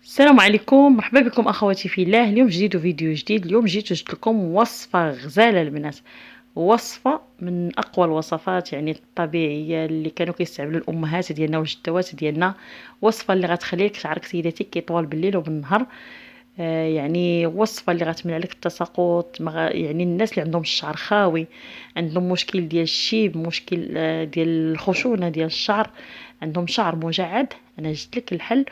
السلام عليكم، مرحبا بكم أخواتي في الله. اليوم جديد وفيديو جديد. اليوم جبت لكم وصفة غزالة البنات، وصفة من أقوى الوصفات يعني الطبيعية اللي كانوا كيستعملوا الأمهات ديالنا والجدوات ديالنا. وصفة اللي غتخليك شعرك سيداتي كيطول بالليل وبالنهار. يعني وصفة اللي غتمنع لك التساقط، يعني الناس اللي عندهم الشعر خاوي، عندهم مشكل ديال الشيب، مشكل ديال الخشونة ديال الشعر، عندهم شعر مجعد. أنا جبت لك الحل.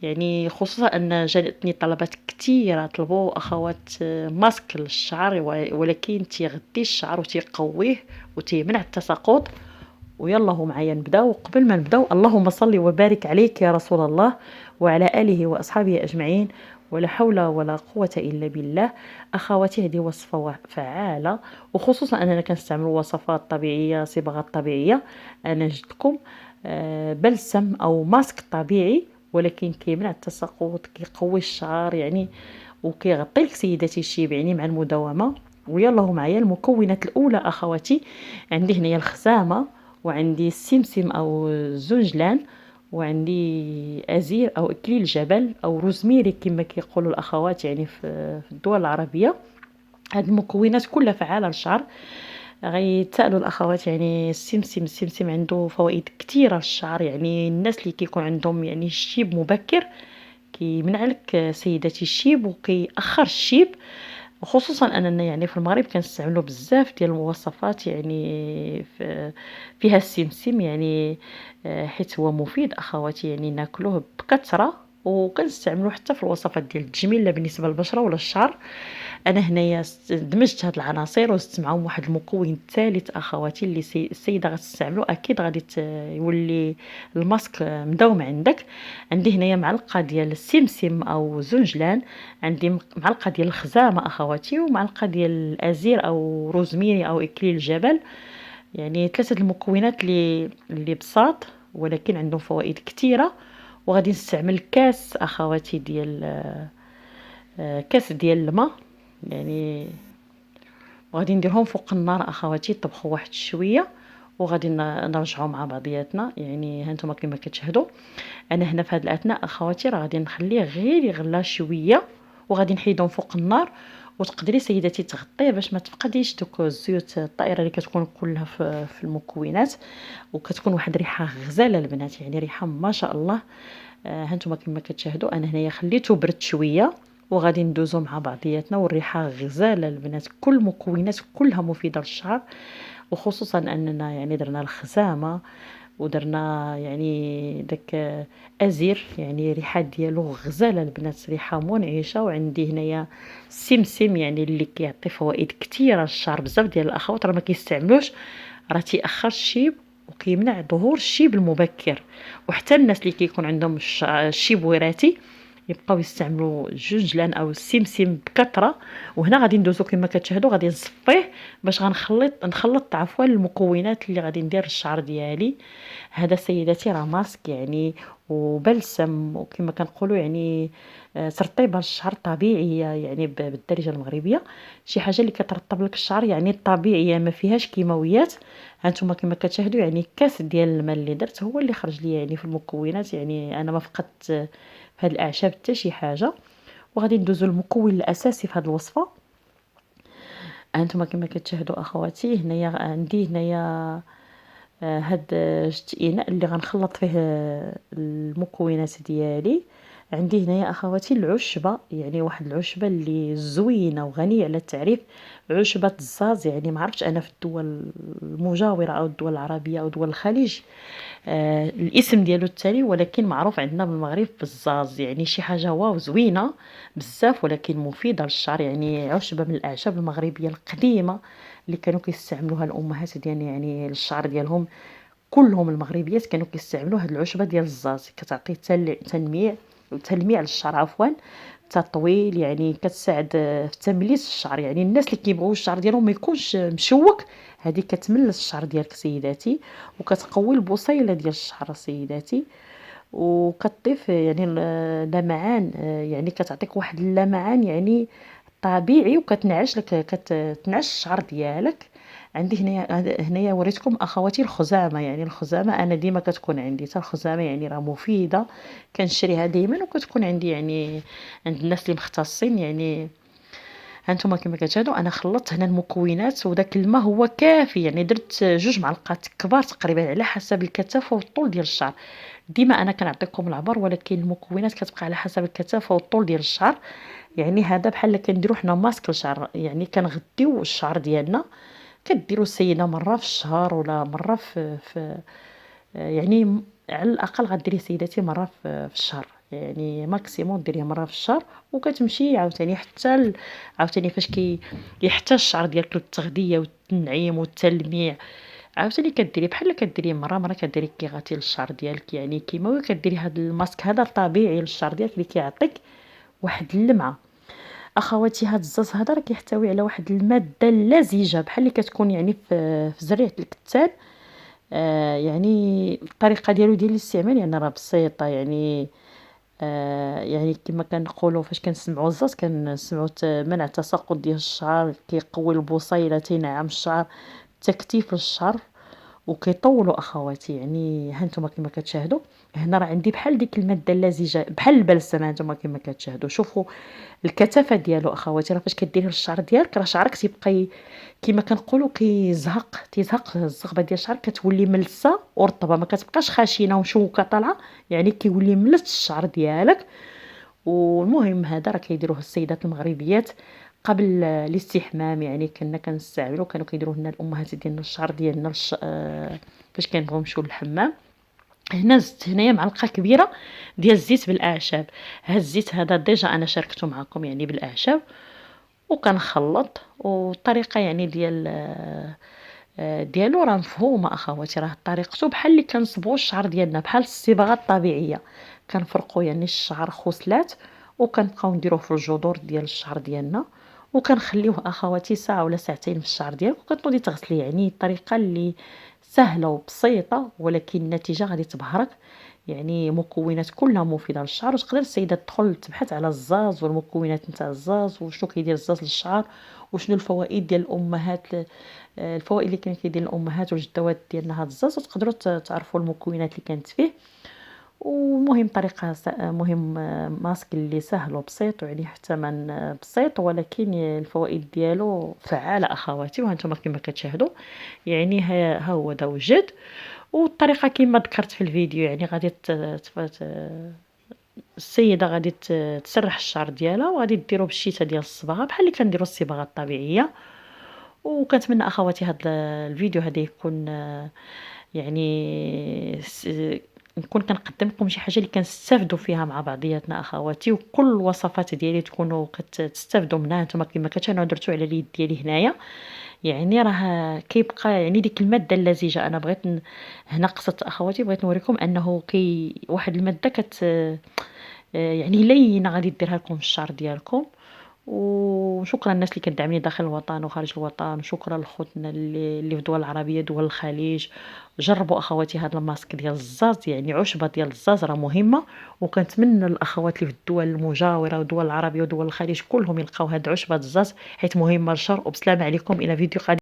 يعني خصوصا ان جاتني طلبات كثيره طلبوا اخوات ماسك للشعر، ولكن تيغذي الشعر وتيقويه وتيمنع التساقط. ويلا هو معايا نبداو. قبل ما نبداو، اللهم صل وبارك عليك يا رسول الله وعلى اله واصحابه اجمعين، ولا حول ولا قوه الا بالله. اخواتي، هذه وصفه فعاله، وخصوصا اننا كنستعمل وصفات طبيعيه، صبغات طبيعيه. انا جدكم بلسم او ماسك طبيعي، ولكن كيمنع التساقط، كيقوي الشعر يعني، وكيغطي لك سيداتي الشيب يعني مع المداومه. ويلا هو معايا المكونات الاولى اخواتي. عندي هنايا الخزامه، وعندي السمسم او الزنجلان، وعندي ازير او اكليل جبل او روزميري كما كيقولوا الاخوات يعني في الدول العربيه. هاد المكونات كلها فعاله للشعر. غيتسالوا الاخوات يعني السمسم عنده فوائد كثيره للشعر، يعني الناس اللي كيكون عندهم يعني الشيب مبكر، كيمنع لك سيداتي الشيب وكيأخر الشيب. وخصوصا اننا يعني في المغرب كنستعملوا بزاف ديال الوصفات يعني فيها السمسم يعني، حيت هو مفيد اخواتي، يعني ناكلوه بكثره، وكنستعملوه حتى في الوصفات ديال التجميل بالنسبه للبشره ولا الشعر. انا هنايا دمجت هاد العناصر وزدت معاهم واحد المكون ثالث اخواتي اللي السيده غتستعملو اكيد غادي يولي الماسك مداوم عندك. عندي هنايا معلقه ديال السمسم او زنجلان، عندي معلقه ديال الخزامه اخواتي، ومعلقه ديال الازير او روزميري او اكليل الجبل. يعني ثلاثه المكونات اللي بساط ولكن عندهم فوائد كثيره. وغادي نستعمل كاس اخواتي ديال كاس ديال الماء يعني، وغادي نديرهم فوق النار اخواتي يطبخوا واحد شويه، وغادي نرجعوا مع بعضياتنا. يعني هانتوما كما كتشاهدوا، انا هنا في هذه الاثناء اخواتي راه غادي نخليه غير يغلى شويه، وغادي نحيدهم فوق النار. وتقدري سيداتي تغطيه باش ما تفقديش دوك الزيوت الطائره اللي كتكون كلها في المكونات، وكتكون واحد ريحه غزاله البنات، يعني ريحه ما شاء الله. هانتوما كما كتشاهدوا انا هنايا خليته برد شويه، وغادي ندوزو مع بعضياتنا. والريحه غزاله البنات، كل المكونات كلها مفيده للشعر، وخصوصا اننا يعني درنا الخزامه ودرنا يعني داك ازير، يعني ريحه ديالو غزاله البنات، ريحه منعشه. وعندي هنايا السمسم يعني اللي كيعطي فوائد كثيره للشعر. بزاف ديال الاخوات راه ما كيستعملوش، راه تيأخر الشيب وكيمنع ظهور الشيب المبكر. وحتى الناس اللي كيكون عندهم الشيب وراثي يبقاو يستعملوا الجنجلان او السمسم بكثره. وهنا غادي ندوزو كما كتشاهدوا، غادي نصفيه باش نخلط عفوا المكونات اللي غادي ندير للشعر ديالي. هذا سيداتي راه ماسك يعني، وبلسم، وكما كنقولوا يعني ترطيبه للشعر طبيعيه يعني بالدارجه المغربيه. شي حاجه اللي كترطب لك الشعر يعني طبيعيه، ما فيهاش كيماويات. هانتوما كما كتشاهدوا يعني كاس ديال الماء اللي درت هو اللي خرج لي يعني في المكونات، يعني انا ما فقدت في هاد الاعشاب حتى شي حاجه. وغادي ندوزو للمكون الاساسي في هاد الوصفه. هانتوما كما كتشاهدوا اخواتي، هنايا عندي هنايا هاد جوج اناء اللي غنخلط فيه المكونات ديالي. عندي هنايا اخواتي العشبه، يعني واحد العشبه اللي زوينه وغنيه على التعريف، عشبه الزاز. يعني ما عرفتش انا في الدول المجاوره او الدول العربيه او دول الخليج الاسم ديالو التالي، ولكن معروف عندنا بالمغرب بالزاز. يعني شي حاجه واو زوينه بزاف ولكن مفيده للشعر، يعني عشبه من الاعشاب المغربيه القديمه اللي كانوا كيستعملوها الامهات ديالنا يعني للشعر ديالهم. كلهم المغربيات كانوا كيستعملوا هاد العشبه ديال الزاز، كتعطي تلميع للشعر عفوا، تطويل، يعني كتساعد في تمليس الشعر. يعني الناس اللي كيبغيو الشعر ديالهم ما يكونش مشوك، هذه كتملس الشعر ديالك سيداتي، وكتقوي البصيله ديال الشعر سيداتي. وكتضيف يعني لمعان، يعني كتعطيك واحد اللمعان يعني طبيعي، وكتنعش لك كتنعش الشعر ديالك. عندي هنايا وريتكم أخواتي الخزامة، يعني الخزامة أنا ديما كتكون عندي، حتى الخزامة يعني راه مفيدة، كنشريها دايمًا وكتكون عندي يعني عند الناس اللي مختصين يعني. هانتوما كما كتشاهدوا أنا خلطت هنا المكونات وداك الماء هو كافي، يعني درت 2 معلقات كبار تقريبا على حسب الكثافة والطول ديال الشعر. ديما أنا كنعطيكم العبر ولكن المكونات كتبقى على حسب الكثافة والطول ديال الشعر. يعني هذا بحال كنديرو حنا ماسك للشعر، يعني كنغديو الشعر ديالنا، كديرو السيدة مرة في الشهر ولا مرة يعني على الأقل غديريه سيداتي مرة في الشهر، يعني ماكسيموم ديريه مرة في الشهر، وكتمشي عاوتاني حتى عاوتاني فاش كيحتاج الشعر ديالك للتغذية والتنعيم والتلميع، عاوتاني كديريه بحال كديريه مرة كديري كيغاتي للشعر ديالك، يعني كيما كديري هاد الماسك هذا طبيعي للشعر ديالك اللي كيعطيك واحد اللمعة. أخواتي هاد الزاز هذا راه كيحتوي على واحد المادة لزجة بحال اللي كتكون يعني في زريعة الكتان. يعني الطريقة ديال الاستعمال يعني راه بسيطة، يعني يعني كما كنقولوا فاش كنسمعوا الزاز كنسمعوا منع تساقط ديال الشعر، كيقوي البصيلة، تينعم الشعر، تكثيف للشعر، وكيطولوا أخواتي. يعني ها نتوما كما كتشاهدوا هنا راه عندي بحال ديك المادة اللزجة بحال البلسم، ها نتوما كما كتشاهدوا شوفوا الكثافة ديالو أخواتي. راه فاش كديريه للشعر ديالك راه شعرك تيبقى كيما كنقولوا تيزهق الزغبة ديال الشعر، كتولي ملسة ورطبة، ما كتبقاش خشينة ومشوكة طالعة، يعني كيولي ملس الشعر ديالك. والمهم هذا راه كيديروه السيدات المغربيات قبل الاستحمام، يعني كنا كنستعملوا، كانوا كيديروه لنا الامهات ديالنا الشعر ديالنا فاش كنبغيو نمشيو للحمام. هنا زدت هنايا معلقة كبيرة ديال الزيت بالأعشاب. هاد الزيت هذا ديجا أنا شاركته معكم يعني بالأعشاب، وكنخلط، والطريقة يعني ديالو راه مفهومة أخواتي، راه طريقته بحال اللي كنصبغوا الشعر ديالنا بحال الصبغة الطبيعية، كنفرقوا يعني الشعر خصلات وكنبقاو نديروه في الجذور ديال الشعر ديالنا، وكنخليوه أخواتي ساعة ولا ساعتين في الشعر ديالك، وكتنوضي تغسليه. يعني الطريقة اللي سهلة وبسيطة ولكن النتيجة غادي تبهرك، يعني مكونات كلها مفيدة للشعر. وتقدر السيدة تدخل تبحث على الزاز والمكونات نتاع الزاز وشنو كيدير الزاز للشعر، وشنو الفوائد ديال الأمهات، الفوائد اللي كان كيدير الأمهات والجدوات ديالنا هاد الزاز، وتقدروا تعرفوا المكونات اللي كانت فيه. ومهم طريقة مهم ماسك اللي سهل وبسيط ويعني حتى من بسيط، ولكن الفوائد ديالو فعالة أخواتي. وهانتوما كما كتشاهدوا يعني ها هو دا وجد. والطريقة كما ذكرت في الفيديو يعني غادي السيدة غادي تسرح الشعر ديالها وغادي ديرو بالشيته ديال الصباغة بحال اللي كنديرو الصباغة الطبيعية. وكنتمنى أخواتي هاد الفيديو هذا يكون يعني نكون كنقدم لكم شي حاجة اللي كنستافدوا فيها مع بعضياتنا أخواتي، وكل الوصفات ديالي تكونوا كتستافدوا منها. نتوما كما كتشاهدوا درتو على اليد ديالي هنايا، يعني راه كيبقى يعني ديك المادة اللزجة. أنا بغيت هنا قصدت أخواتي بغيت نوريكم أنه واحد المادة يعني لينة غادي ديرها لكم في الشعر ديالكم. وشكرا الناس اللي كتدعمني داخل الوطن وخارج الوطن، وشكرا لخوتنا اللي في الدول العربية دول الخليج. جربوا أخواتي هذا الماسك ديال الزاز، يعني عشبة ديال الزاز راه مهمة، وكنتمنى الأخوات اللي في الدول المجاورة والدول العربية ودول الخليج كلهم يلقاو هاد عشبة الزاز حيت مهمة للشعر. وبسلامة عليكم إلى فيديو قادم.